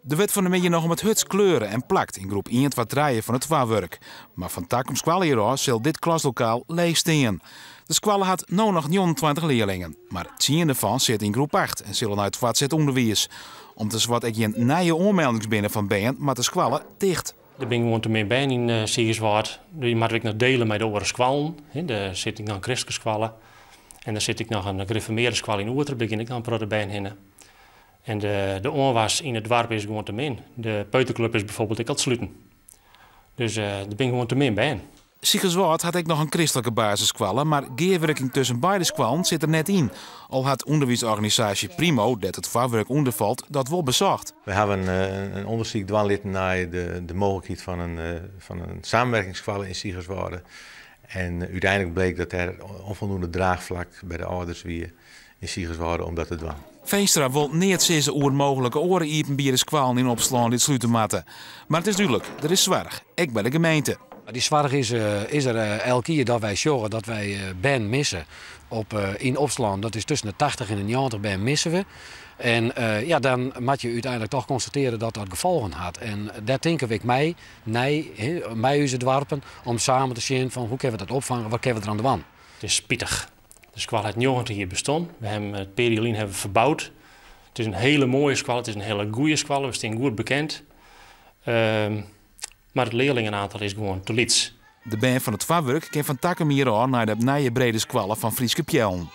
De wet van de middag nog om het huts kleuren en plakt in groep 1 2 3 van het twaarwerk. Maar van tak om squallen hieruit zal dit klaslokaal leeg staan. De squallen had nu nog 29 leerlingen, maar 10 ervan zit in groep 8 en zullen uit het onderwijs. Om te zwart ik je een nieuwe onmeldings binnen van ben, maar de squallen dicht. Er ben gewoon te meer bij in Siegerswaard. Die moet ik nog delen met de andere squallen. Daar zit ik nog een christelijke squallen. En dan zit ik nog een gereformeerde squal in Oerter, begin ik aan het bij hen. En de onwas in het dorp is gewoon te min. De peuterclub is bijvoorbeeld ik al sluiten. Dus er ben gewoon te min bij. Siegerswaard had ik nog een christelijke basissquallen, maar geerwerking tussen beide squallen zit er net in. Al had onderwijsorganisatie Primo, dat het vaarwerk ondervalt, dat wel bezocht. We hebben een onderzoek dwanlitten naar de mogelijkheid van een samenwerkingsquallen in Siegerswaard. En uiteindelijk bleek dat er onvoldoende draagvlak bij de ouders weer in Siegerswaard om dat te doen. Veenstra wil niet zeggen oer mogelijke oren iepen bij de squallen in opslaan dit sluiten matten. Maar het is duidelijk, er is zwaar. Ik bij de gemeente. Die zwaar is er elke keer dat wij zorgen dat wij ben missen in opslaan. Dat is tussen de 80 en de 90 ben missen we. En dan moet je uiteindelijk toch constateren dat dat gevolgen had. En daar denken we mij is het warpen om samen te zien van hoe kunnen we dat opvangen, wat kunnen we er aan de wand. Het is spittig. De squal heeft 90 hier bestond. We hebben het periolien hebben verbouwd. Het is een hele mooie squal, het is een hele goede squal, we zijn goed bekend. Maar het leerlingenaantal is gewoon te liets. De band van het vaarwerk kan van takken hier aan naar de nieuwe brede squallen van Frieske Pjellen.